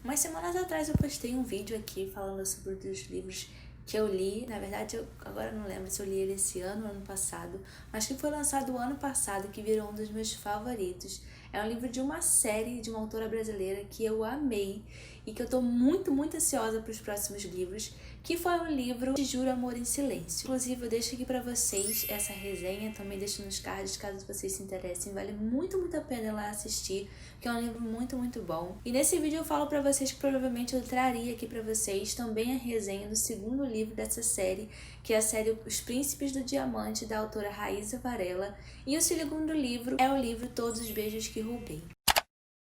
Umas semanas atrás eu postei um vídeo aqui falando sobre os livros que eu li. Na verdade, eu agora não lembro se eu li ele esse ano ou ano passado, mas que foi lançado o ano passado, que virou um dos meus favoritos. É um livro de uma série de uma autora brasileira que eu amei e que eu tô muito ansiosa para os próximos livros, que foi um livro Te Juro Amor em Silêncio. Inclusive, eu deixo aqui pra vocês essa resenha, também deixo nos cards caso vocês se interessem. Vale muito a pena ir lá assistir, que é um livro muito bom. E nesse vídeo eu falo pra vocês que provavelmente eu traria aqui pra vocês também a resenha do segundo livro dessa série, que é a série Os Príncipes do Diamante, da autora Raíza Varela. E o segundo livro é o livro Todos os Beijos que Roubei.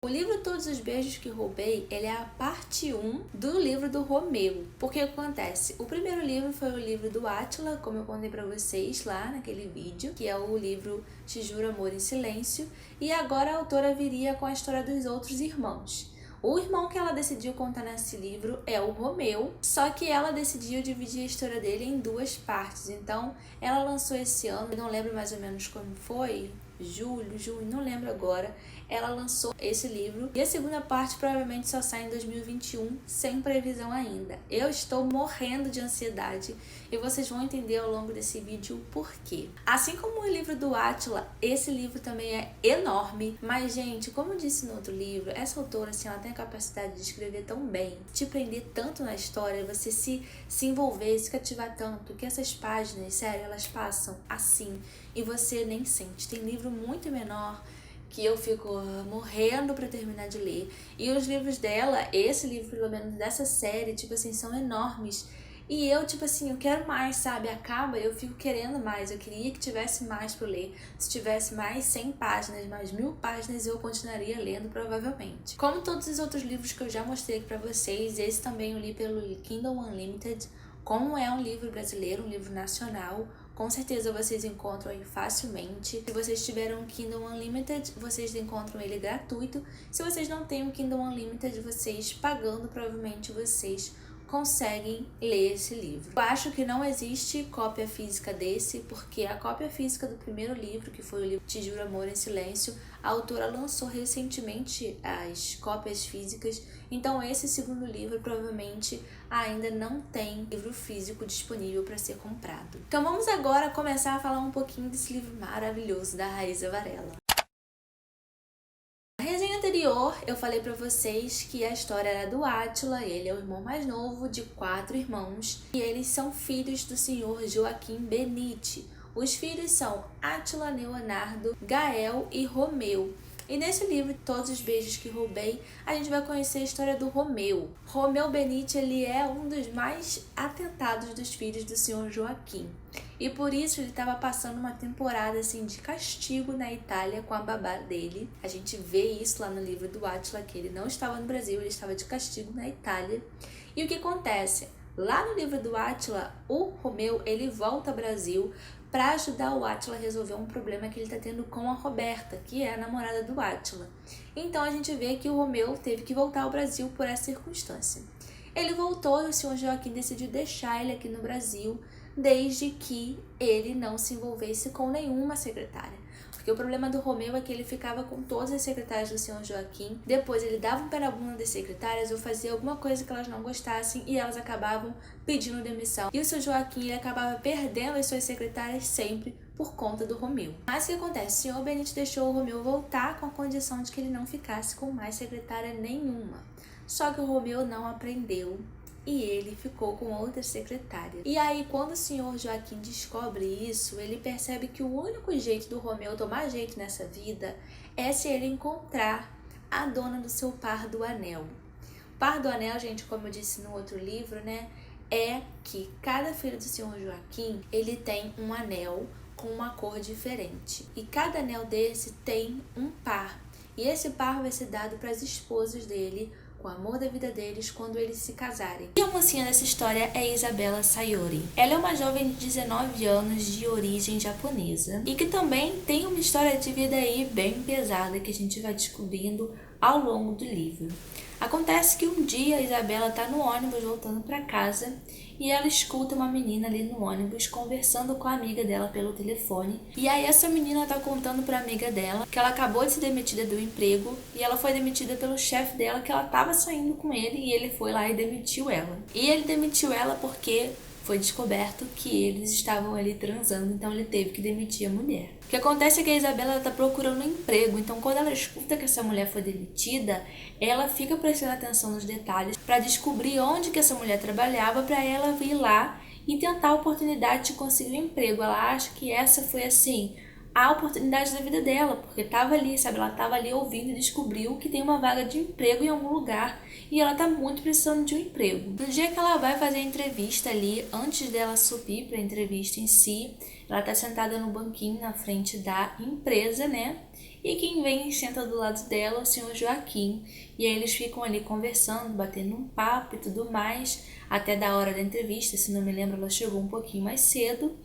O livro Todos os Beijos que Roubei, ele é a parte 1 do livro do Romeu. Porque o que acontece? O primeiro livro foi o livro do Átila, como eu contei pra vocês lá naquele vídeo, que é o livro Te Juro Amor em Silêncio, e agora a autora viria com a história dos outros irmãos. O irmão que ela decidiu contar nesse livro é o Romeu, só que ela decidiu dividir a história dele em duas partes. Então, ela lançou esse ano, eu não lembro mais ou menos quando foi, julho, junho, não lembro agora, ela lançou esse livro e a segunda parte provavelmente só sai em 2021, sem previsão ainda. Eu estou morrendo de ansiedade e vocês vão entender ao longo desse vídeo o porquê. Assim como o livro do Átila, esse livro também é enorme, mas gente, como eu disse no outro livro, essa autora assim, ela tem a capacidade de escrever tão bem, te prender tanto na história, você se envolver, se cativar tanto, que essas páginas, sério, elas passam assim e você nem sente. Tem livro muito menor que eu fico morrendo pra terminar de ler. E os livros dela, esse livro pelo menos dessa série, tipo assim, são enormes. E eu, tipo assim, eu quero mais, sabe? Acaba, eu fico querendo mais. Eu queria que tivesse mais pra ler. Se tivesse mais 100 páginas, mais 1000 páginas, eu continuaria lendo, provavelmente. Como todos os outros livros que eu já mostrei aqui pra vocês, esse também eu li pelo Kindle Unlimited. Como é um livro brasileiro, um livro nacional, com certeza vocês encontram aí facilmente. Se vocês tiverem um Kindle Unlimited, vocês encontram ele gratuito. Se vocês não têm um Kindle Unlimited, vocês pagando, provavelmente vocês conseguem ler esse livro. Eu acho que não existe cópia física desse, porque a cópia física do primeiro livro, que foi o livro Te Juro Amor em Silêncio, a autora lançou recentemente as cópias físicas, então esse segundo livro provavelmente ainda não tem livro físico disponível para ser comprado. Então vamos agora começar a falar um pouquinho desse livro maravilhoso da Raíza Varela. Na resenha anterior, eu falei pra vocês que a história era do Átila, ele é o irmão mais novo de 4 irmãos, e eles são filhos do senhor Joaquim Benite. Os filhos são Átila, Leonardo, Gael e Romeu. E nesse livro, Todos os Beijos que Roubei, a gente vai conhecer a história do Romeu. Romeu Benite, ele é um dos mais atentados dos filhos do senhor Joaquim. E por isso ele estava passando uma temporada assim de castigo na Itália com a babá dele. A gente vê isso lá no livro do Átila, que ele não estava no Brasil, ele estava de castigo na Itália. E o que acontece? Lá no livro do Átila, o Romeu, ele volta ao Brasil para ajudar o Átila a resolver um problema que ele está tendo com a Roberta, que é a namorada do Átila. Então a gente vê que o Romeu teve que voltar ao Brasil por essa circunstância. Ele voltou e o senhor Joaquim decidiu deixar ele aqui no Brasil, desde que ele não se envolvesse com nenhuma secretária. Porque o problema do Romeu é que ele ficava com todas as secretárias do senhor Joaquim, depois ele dava um pé na bunda das secretárias ou fazia alguma coisa que elas não gostassem e elas acabavam pedindo demissão. E o senhor Joaquim ele acabava perdendo as suas secretárias sempre por conta do Romeu. Mas o que acontece? O senhor Benite deixou o Romeu voltar com a condição de que ele não ficasse com mais secretária nenhuma. Só que o Romeu não aprendeu e ele ficou com outra secretária. E aí, quando o senhor Joaquim descobre isso, ele percebe que o único jeito do Romeu tomar jeito nessa vida é se ele encontrar a dona do seu par do anel. O par do anel, gente, como eu disse no outro livro, né, é que cada filho do senhor Joaquim, ele tem um anel com uma cor diferente. E cada anel desse tem um par. E esse par vai ser dado para as esposas dele, o amor da vida deles quando eles se casarem. E a mocinha dessa história é Isabella Sayori. Ela é uma jovem de 19 anos de origem japonesa e que também tem uma história de vida aí bem pesada que a gente vai descobrindo ao longo do livro. Acontece que um dia a Isabela tá no ônibus voltando para casa e ela escuta uma menina ali no ônibus conversando com a amiga dela pelo telefone. E aí essa menina tá contando pra amiga dela que ela acabou de ser demitida do emprego e ela foi demitida pelo chefe dela, que ela tava saindo com ele e ele foi lá e demitiu ela. E ele demitiu ela porque foi descoberto que eles estavam ali transando, então ele teve que demitir a mulher. O que acontece é que a Isabela está procurando um emprego, então quando ela escuta que essa mulher foi demitida, ela fica prestando atenção nos detalhes para descobrir onde que essa mulher trabalhava, para ela vir lá e tentar a oportunidade de conseguir um emprego. Ela acha que essa foi assim a oportunidade da vida dela, porque estava ali, sabe? Ela estava ali ouvindo e descobriu que tem uma vaga de emprego em algum lugar e ela está muito precisando de um emprego. No dia que ela vai fazer a entrevista ali, antes dela subir para a entrevista em si, ela está sentada no banquinho na frente da empresa, né? E quem vem e senta do lado dela é o senhor Joaquim. E aí eles ficam ali conversando, batendo um papo e tudo mais, até da hora da entrevista. Se não me lembro, ela chegou um pouquinho mais cedo.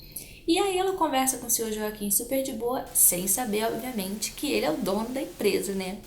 E aí ela conversa com o senhor Joaquim super de boa, sem saber, obviamente, que ele é o dono da empresa, né?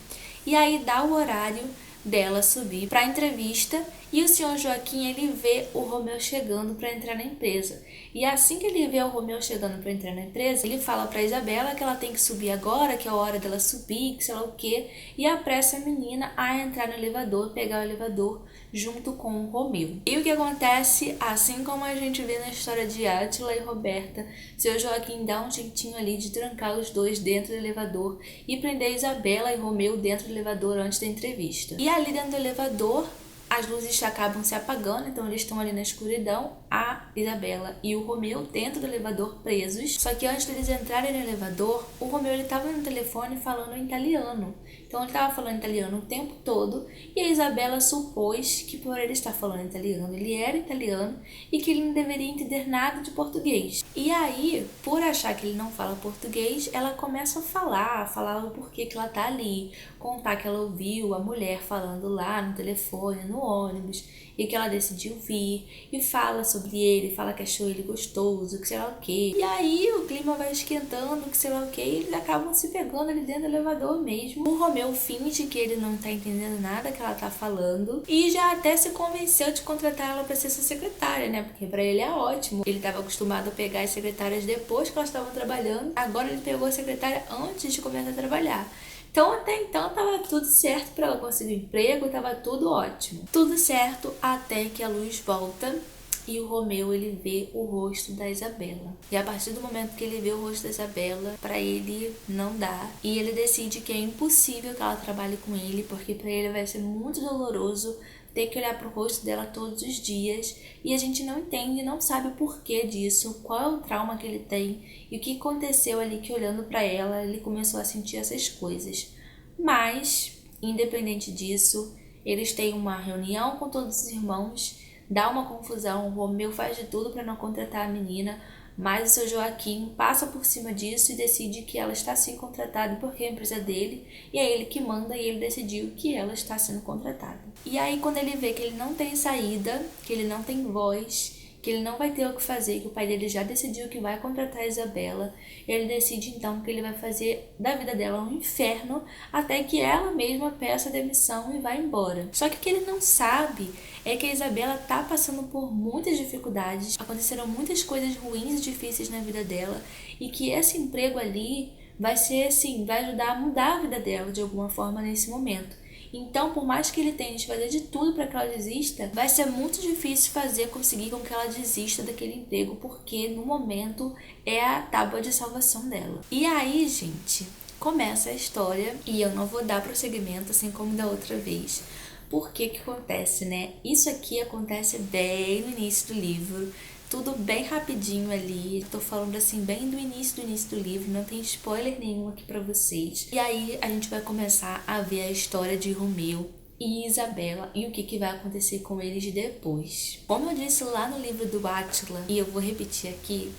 E aí dá o horário dela subir para a entrevista e o senhor Joaquim, ele vê o Romeu chegando para entrar na empresa. E assim que ele vê o Romeu chegando para entrar na empresa, ele fala para Isabela que ela tem que subir agora, que é a hora dela subir, que sei lá o quê, e apressa a menina a entrar no elevador, pegar o elevador junto com o Romeu. E o que acontece, assim como a gente vê na história de Átila e Roberta, seu Joaquim dá um jeitinho ali de trancar os dois dentro do elevador e prender Isabela e Romeu dentro do elevador antes da entrevista. E ali dentro do elevador, as luzes acabam se apagando, então eles estão ali na escuridão, a Isabela e o Romeu dentro do elevador presos. Só que antes deles entrarem no elevador, o Romeu estava no telefone falando em italiano. Então ele estava falando italiano o tempo todo e a Isabela supôs que por ele estar falando italiano, ele era italiano e que ele não deveria entender nada de português. E aí, por achar que ele não fala português, ela começa a falar o porquê que ela tá ali, contar que ela ouviu a mulher falando lá no telefone, no ônibus, e que ela decidiu vir, e fala sobre ele, fala que achou ele gostoso, que sei lá o que. E aí o clima vai esquentando, que sei lá o que, e eles acabam se pegando ali dentro do elevador mesmo. O Romeu finge que ele não tá entendendo nada que ela tá falando, e já até se convenceu de contratar ela pra ser sua secretária, né? Porque pra ele é ótimo. Ele tava acostumado a pegar as secretárias depois que elas estavam trabalhando, agora ele pegou a secretária antes de começar a trabalhar. Então, até então, tava tudo certo para ela conseguir um emprego, tava tudo ótimo. Tudo certo até que a luz volta e o Romeu, ele vê o rosto da Isabela. E a partir do momento que ele vê o rosto da Isabela, para ele não dá. E ele decide que é impossível que ela trabalhe com ele, porque para ele vai ser muito doloroso ter que olhar pro rosto dela todos os dias, e a gente não entende, não sabe o porquê disso, qual é o trauma que ele tem e o que aconteceu ali que olhando para ela ele começou a sentir essas coisas. Mas, independente disso, eles têm uma reunião com todos os irmãos, dá uma confusão, o Romeu faz de tudo para não contratar a menina, mas o seu Joaquim passa por cima disso e decide que ela está sim contratada porque é a empresa dele, e é ele que manda e ele decidiu que ela está sendo contratada. E aí quando ele vê que ele não tem saída, que ele não tem voz, que ele não vai ter o que fazer, que o pai dele já decidiu que vai contratar a Isabela, ele decide então que ele vai fazer da vida dela um inferno até que ela mesma peça demissão e vá embora. Só que o que ele não sabe é que a Isabela tá passando por muitas dificuldades, aconteceram muitas coisas ruins e difíceis na vida dela, e que esse emprego ali vai ser assim, vai ajudar a mudar a vida dela de alguma forma nesse momento. Então, por mais que ele tente fazer de tudo para que ela desista, vai ser muito difícil conseguir com que ela desista daquele emprego, porque no momento é a tábua de salvação dela. E aí, gente, começa a história e eu não vou dar prosseguimento assim como da outra vez. Por que que acontece, né? Isso aqui acontece bem no início do livro, tudo bem rapidinho ali, tô falando assim bem do início do livro, não tem spoiler nenhum aqui pra vocês. E aí a gente vai começar a ver a história de Romeu e Isabela e o que vai acontecer com eles depois. Como eu disse lá no livro do Átila, e eu vou repetir aqui,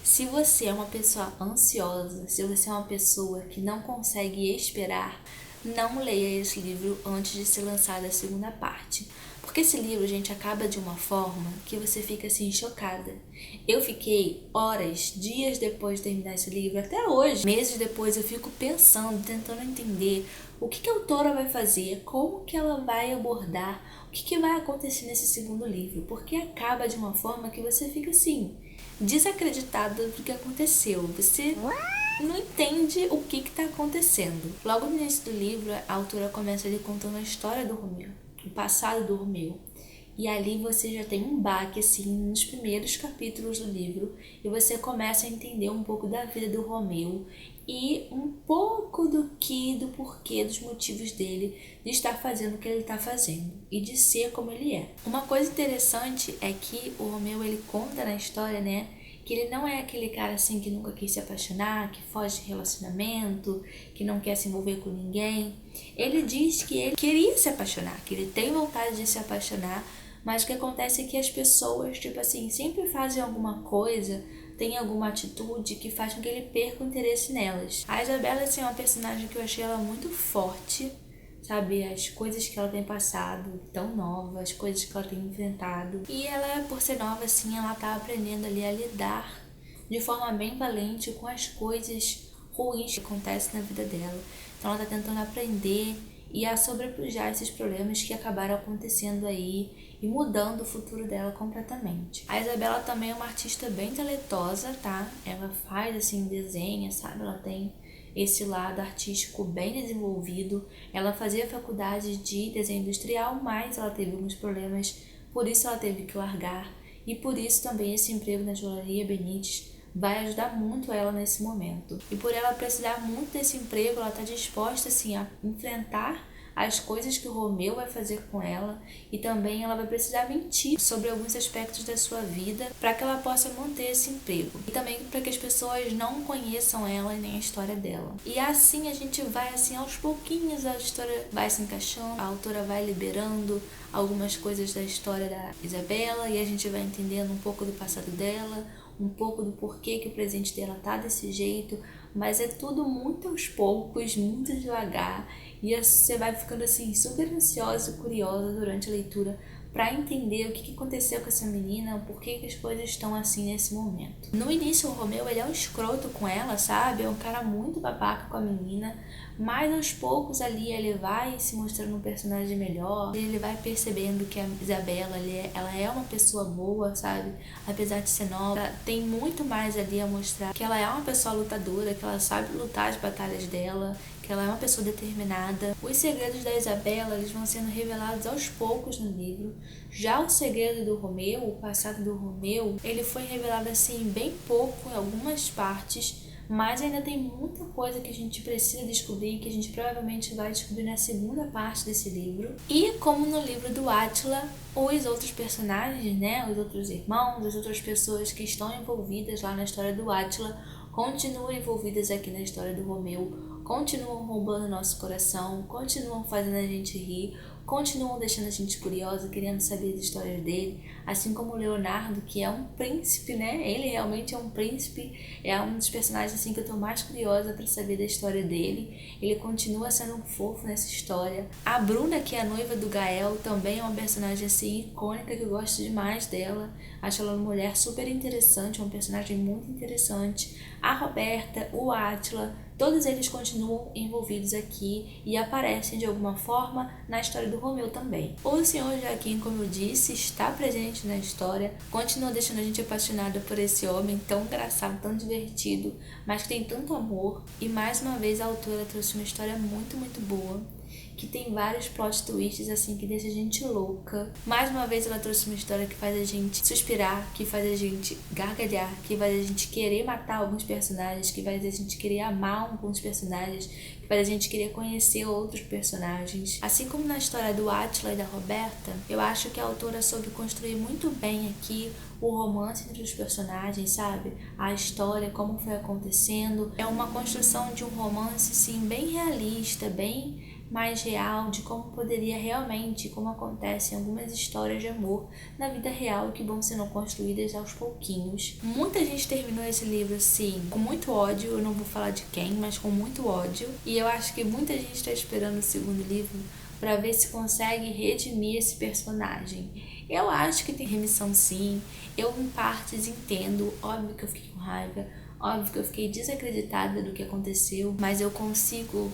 se você é uma pessoa ansiosa, se você é uma pessoa que não consegue esperar, não leia esse livro antes de ser lançada a segunda parte. Porque esse livro, gente, acaba de uma forma que você fica assim, chocada. Eu fiquei horas, dias depois de terminar esse livro, até hoje, meses depois, eu fico pensando, tentando entender o que a autora vai fazer, como que ela vai abordar, o que vai acontecer nesse segundo livro. Porque acaba de uma forma que você fica assim, desacreditada do que aconteceu. Você não entende o que está acontecendo. Logo no início do livro, a autora começa ali contando a história do Romeu, o passado do Romeu. E ali você já tem um baque, assim, nos primeiros capítulos do livro, e você começa a entender um pouco da vida do Romeu e um pouco do porquê, dos motivos dele de estar fazendo o que ele está fazendo e de ser como ele é. Uma coisa interessante é que o Romeu, ele conta na história, né, que ele não é aquele cara assim que nunca quis se apaixonar, que foge de relacionamento, que não quer se envolver com ninguém. Ele diz que ele queria se apaixonar, que ele tem vontade de se apaixonar, mas o que acontece é que as pessoas, tipo assim, sempre fazem alguma coisa, tem alguma atitude que faz com que ele perca o interesse nelas. A Isabela, assim, é uma personagem que eu achei ela muito forte, sabe, as coisas que ela tem passado, tão nova, as coisas que ela tem enfrentado. E ela, por ser nova assim, ela tá aprendendo ali a lidar de forma bem valente com as coisas ruins que acontecem na vida dela. Então ela tá tentando aprender e a sobrepujar esses problemas que acabaram acontecendo aí e mudando o futuro dela completamente. A Isabela também é uma artista bem talentosa, tá? Ela faz assim, desenha, sabe? Ela tem esse lado artístico bem desenvolvido. Ela fazia faculdade de desenho industrial, mas ela teve alguns problemas, por isso ela teve que largar. E por isso também esse emprego na Joalheria Benítez vai ajudar muito ela nesse momento. E por ela precisar muito desse emprego, ela está disposta assim, a enfrentar as coisas que o Romeu vai fazer com ela, e também ela vai precisar mentir sobre alguns aspectos da sua vida para que ela possa manter esse emprego, e também para que as pessoas não conheçam ela e nem a história dela. E assim a gente vai assim aos pouquinhos, a história vai se encaixando, a autora vai liberando algumas coisas da história da Isabela e a gente vai entendendo um pouco do passado dela, um pouco do porquê que o presente dela tá desse jeito, mas é tudo muito aos poucos, muito devagar, e você vai ficando assim super ansiosa e curiosa durante a leitura para entender o que aconteceu com essa menina, o porquê que as coisas estão assim nesse momento. No início o Romeu, ele é um escroto com ela, sabe? É um cara muito babaca com a menina, mas aos poucos ali ele vai se mostrando um personagem melhor, ele vai percebendo que a Isabela, ela é uma pessoa boa, sabe? Apesar de ser nova, ela tem muito mais ali a mostrar que ela é uma pessoa lutadora, que ela sabe lutar as batalhas dela, que ela é uma pessoa determinada. Os segredos da Isabela, eles vão sendo revelados aos poucos no livro. Já o segredo do Romeu, o passado do Romeu, ele foi revelado assim bem pouco em algumas partes, mas ainda tem muita coisa que a gente precisa descobrir, que a gente provavelmente vai descobrir na segunda parte desse livro. E como no livro do Átila, os outros personagens, né, os outros irmãos, as outras pessoas que estão envolvidas lá na história do Átila, continuam envolvidas aqui na história do Romeu, continuam roubando nosso coração, continuam fazendo a gente rir, continuam deixando a gente curiosa, querendo saber as histórias dele, assim como o Leonardo, que é um príncipe, né? Ele realmente é um príncipe, é um dos personagens assim que eu tô mais curiosa para saber da história dele. Ele continua sendo um fofo nessa história. A Bruna, que é a noiva do Gael, também é uma personagem assim icônica, que eu gosto demais dela. Acho ela uma mulher super interessante, um personagem muito interessante. A Roberta, o Átila, todos eles continuam envolvidos aqui e aparecem de alguma forma na história do Romeu também. O Senhor Joaquim, como eu disse, está presente na história, continua deixando a gente apaixonada por esse homem tão engraçado, tão divertido, mas que tem tanto amor. E mais uma vez a autora trouxe uma história muito, muito boa, que tem vários plot twists assim que deixa a gente louca. Mais uma vez ela trouxe uma história que faz a gente suspirar, que faz a gente gargalhar, que faz a gente querer matar alguns personagens, que faz a gente querer amar alguns personagens, que faz a gente querer conhecer outros personagens. Assim como na história do Átila e da Roberta, eu acho que a autora soube construir muito bem aqui o romance entre os personagens, sabe? A história, como foi acontecendo. É uma construção de um romance, sim, bem realista, bem mais real de como poderia realmente, como acontecem algumas histórias de amor na vida real que vão sendo construídas aos pouquinhos. Muita gente terminou esse livro assim, com muito ódio, eu não vou falar de quem, mas com muito ódio. E eu acho que muita gente está esperando o segundo livro para ver se consegue redimir esse personagem. Eu acho que tem remissão sim, eu em partes entendo, óbvio que eu fiquei com raiva, óbvio que eu fiquei desacreditada do que aconteceu, mas eu consigo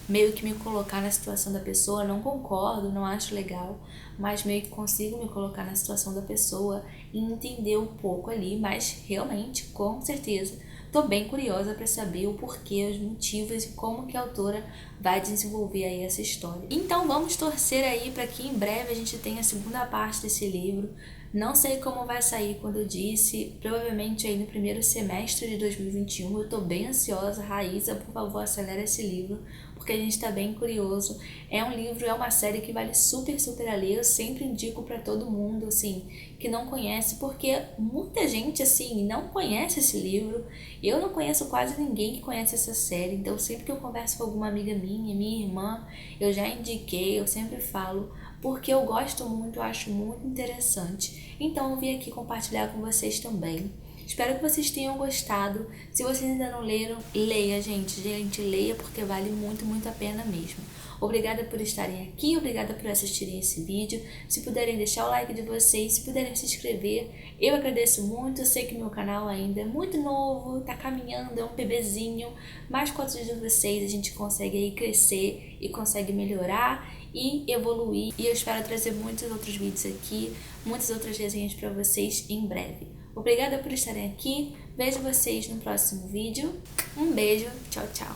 meio que me colocar na situação da pessoa, não concordo, não acho legal, mas meio que consigo me colocar na situação da pessoa e entender um pouco ali, mas realmente, com certeza, tô bem curiosa para saber o porquê, os motivos e como que a autora vai desenvolver aí essa história. Então vamos torcer aí para que em breve a gente tenha a segunda parte desse livro. Não sei como vai sair, quando eu disse, provavelmente aí no primeiro semestre de 2021. Eu tô bem ansiosa. Raíza, por favor, acelera esse livro, porque a gente tá bem curioso. É um livro, é uma série que vale super a ler. Eu sempre indico para todo mundo, assim, que não conhece, porque muita gente, assim, não conhece esse livro. Eu não conheço quase ninguém que conhece essa série, então sempre que eu converso com alguma amiga minha irmã, eu já indiquei, eu sempre falo, porque eu gosto muito, eu acho muito interessante. Então eu vim aqui compartilhar com vocês também. Espero que vocês tenham gostado. Se vocês ainda não leram, leia, gente. Gente, leia, porque vale muito a pena mesmo. Obrigada por estarem aqui, obrigada por assistirem esse vídeo. Se puderem deixar o like de vocês, se puderem se inscrever, eu agradeço muito. Eu sei que meu canal ainda é muito novo, tá caminhando, é um bebezinho, mas com a ajuda de vocês a gente consegue aí crescer e consegue melhorar e evoluir. E eu espero trazer muitos outros vídeos aqui, muitas outras resenhas para vocês em breve. Obrigada por estarem aqui, vejo vocês no próximo vídeo. Um beijo, tchau, tchau!